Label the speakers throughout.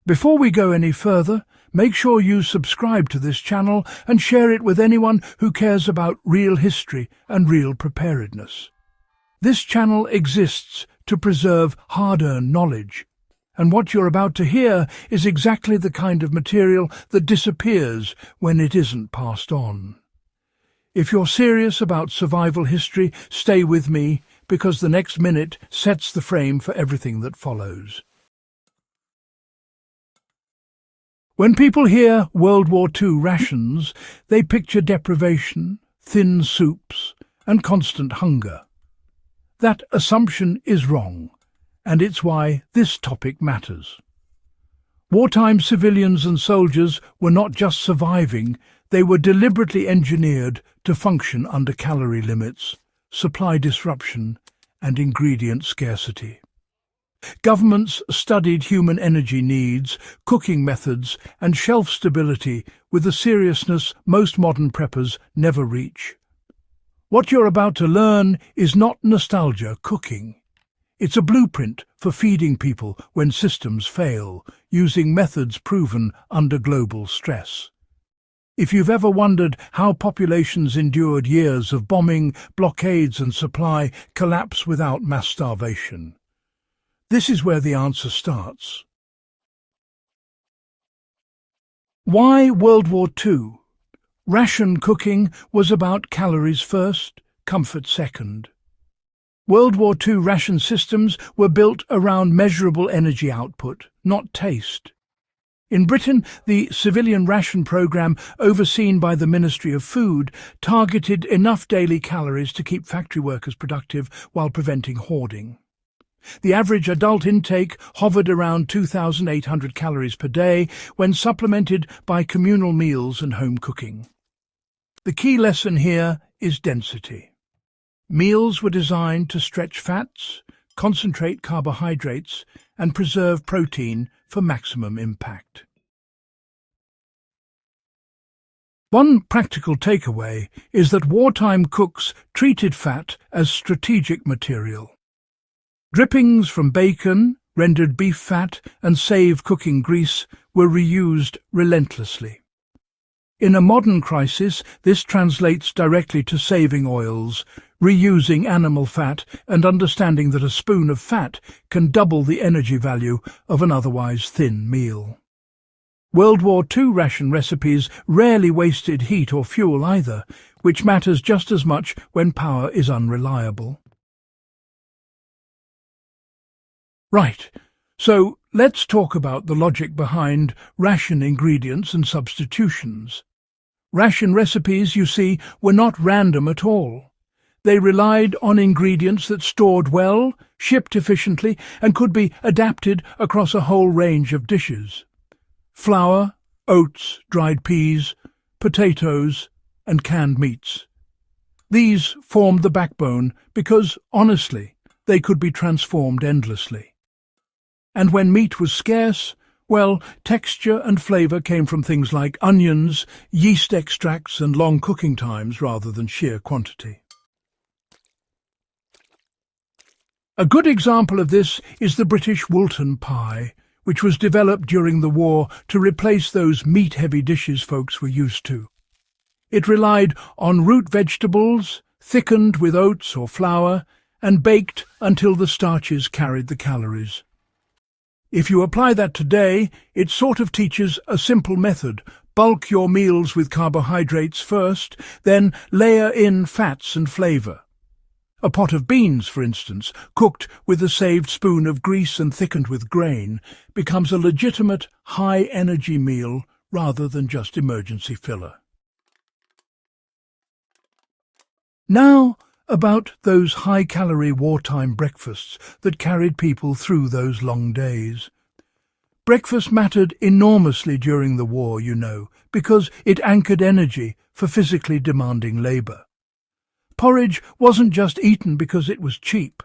Speaker 1: Before we go any further, make sure you subscribe to this channel and share it with anyone who cares about real history and real preparedness. This channel exists to preserve hard-earned knowledge, and what you're about to hear is exactly the kind of material that disappears when it isn't passed on. If you're serious about survival history, stay with me, because the next minute sets the frame for everything that follows. When people hear World War II rations, they picture deprivation, thin soups, and constant hunger. That assumption is wrong, and it's why this topic matters. Wartime civilians and soldiers were not just surviving, they were deliberately engineered to function under calorie limits, supply disruption, and ingredient scarcity. Governments studied human energy needs, cooking methods, and shelf stability with a seriousness most modern preppers never reach. What you're about to learn is not nostalgia cooking. It's a blueprint for feeding people when systems fail, using methods proven under global stress. If you've ever wondered how populations endured years of bombing, blockades and supply collapse without mass starvation, this is where the answer starts. Why World War II? Ration cooking was about calories first, comfort second. World War II ration systems were built around measurable energy output, not taste. In Britain, the civilian ration programme, overseen by the Ministry of Food, targeted enough daily calories to keep factory workers productive while preventing hoarding. The average adult intake hovered around 2,800 calories per day when supplemented by communal meals and home cooking. The key lesson here is density. Meals were designed to stretch fats, concentrate carbohydrates, and preserve protein for maximum impact. One practical takeaway is that wartime cooks treated fat as strategic material. Drippings from bacon, rendered beef fat, and saved cooking grease were reused relentlessly. In a modern crisis, this translates directly to saving oils, reusing animal fat, and understanding that a spoon of fat can double the energy value of an otherwise thin meal. World War II ration recipes rarely wasted heat or fuel either, which matters just as much when power is unreliable. Right, so let's talk about the logic behind ration ingredients and substitutions. Ration recipes, you see, were not random at all. They relied on ingredients that stored well, shipped efficiently, and could be adapted across a whole range of dishes. Flour, oats, dried peas, potatoes, and canned meats. These formed the backbone because, honestly, they could be transformed endlessly. And when meat was scarce, well, texture and flavour came from things like onions, yeast extracts and long cooking times rather than sheer quantity. A good example of this is the British Woolton pie, which was developed during the war to replace those meat-heavy dishes folks were used to. It relied on root vegetables, thickened with oats or flour, and baked until the starches carried the calories. If you apply that today, it sort of teaches a simple method. Bulk your meals with carbohydrates first, then layer in fats and flavour. A pot of beans, for instance, cooked with a saved spoon of grease and thickened with grain, becomes a legitimate high-energy meal rather than just emergency filler. Now, about those high-calorie wartime breakfasts that carried people through those long days. Breakfast mattered enormously during the war, you know, because it anchored energy for physically demanding labour. Porridge wasn't just eaten because it was cheap.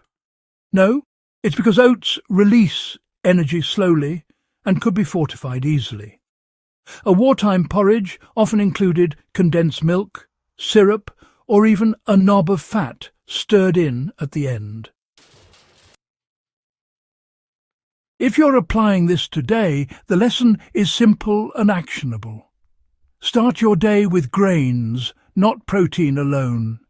Speaker 1: No, it's because oats release energy slowly and could be fortified easily. A wartime porridge often included condensed milk, syrup, or even a knob of fat stirred in at the end. If you're applying this today, the lesson is simple and actionable. Start your day with grains, not protein alone.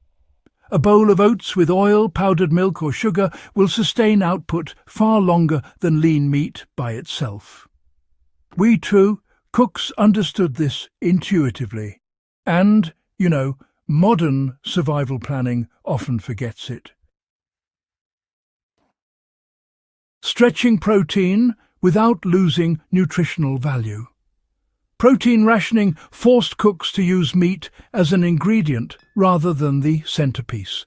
Speaker 1: A bowl of oats with oil, powdered milk or sugar will sustain output far longer than lean meat by itself. We too, cooks, understood this intuitively. And, modern survival planning often forgets it. Stretching protein without losing nutritional value. Protein rationing forced cooks to use meat as an ingredient rather than the centerpiece.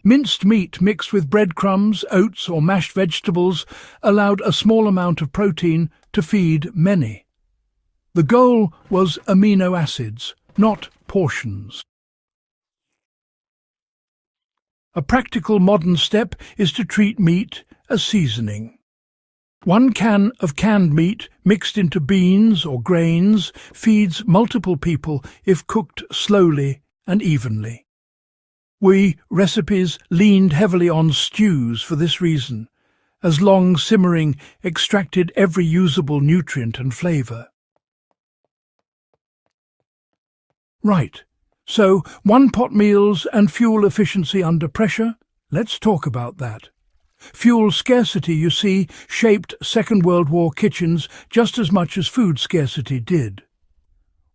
Speaker 1: Minced meat mixed with breadcrumbs, oats or mashed vegetables allowed a small amount of protein to feed many. The goal was amino acids, not portions. A practical modern step is to treat meat as seasoning. 1 can of canned meat mixed into beans or grains feeds multiple people if cooked slowly and evenly. Recipes leaned heavily on stews for this reason, as long simmering extracted every usable nutrient and flavour. Right, so one-pot meals and fuel efficiency under pressure? Let's talk about that. Fuel scarcity, you see, shaped Second World War kitchens just as much as food scarcity did.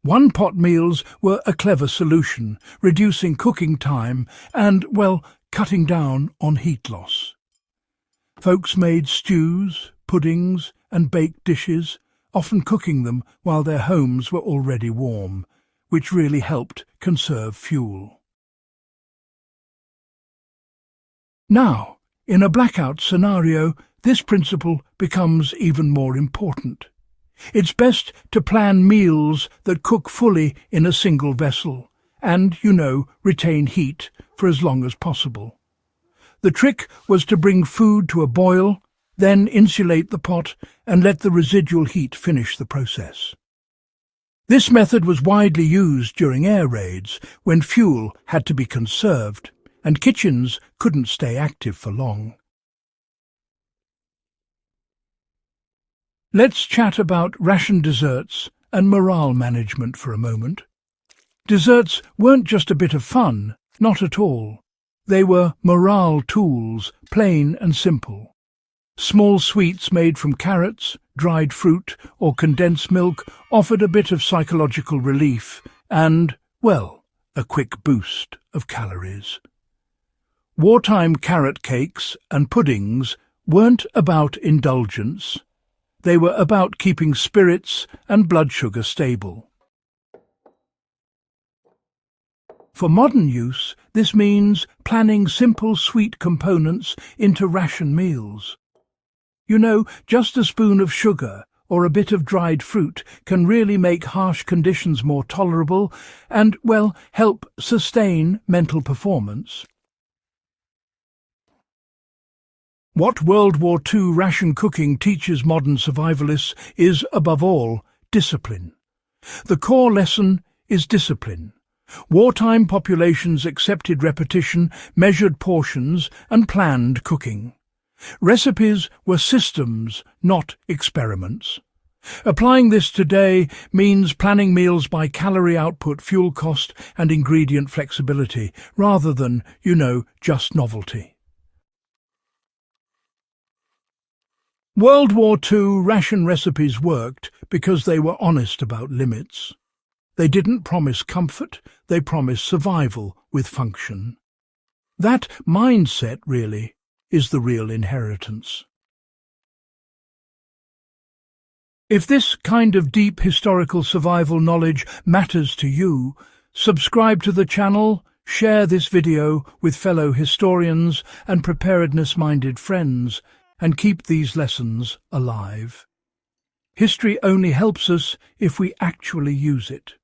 Speaker 1: One-pot meals were a clever solution, reducing cooking time and, cutting down on heat loss. Folks made stews, puddings and baked dishes, often cooking them while their homes were already warm, which really helped conserve fuel. Now, in a blackout scenario, this principle becomes even more important. It's best to plan meals that cook fully in a single vessel and, retain heat for as long as possible. The trick was to bring food to a boil, then insulate the pot and let the residual heat finish the process. This method was widely used during air raids when fuel had to be conserved and kitchens couldn't stay active for long. Let's chat about ration desserts and morale management for a moment. Desserts weren't just a bit of fun, not at all. They were morale tools, plain and simple. Small sweets made from carrots, dried fruit or condensed milk offered a bit of psychological relief and, a quick boost of calories. Wartime carrot cakes and puddings weren't about indulgence. They were about keeping spirits and blood sugar stable. For modern use, this means planning simple sweet components into ration meals. Just a spoon of sugar or a bit of dried fruit can really make harsh conditions more tolerable and, help sustain mental performance. What World War II ration cooking teaches modern survivalists is, above all, discipline. The core lesson is discipline. Wartime populations accepted repetition, measured portions, and planned cooking. Recipes were systems, not experiments. Applying this today means planning meals by calorie output, fuel cost, and ingredient flexibility, rather than, just novelty. World War II ration recipes worked because they were honest about limits. They didn't promise comfort, they promised survival with function. That mindset, really, is the real inheritance. If this kind of deep historical survival knowledge matters to you, subscribe to the channel, share this video with fellow historians and preparedness-minded friends, and keep these lessons alive. History only helps us if we actually use it.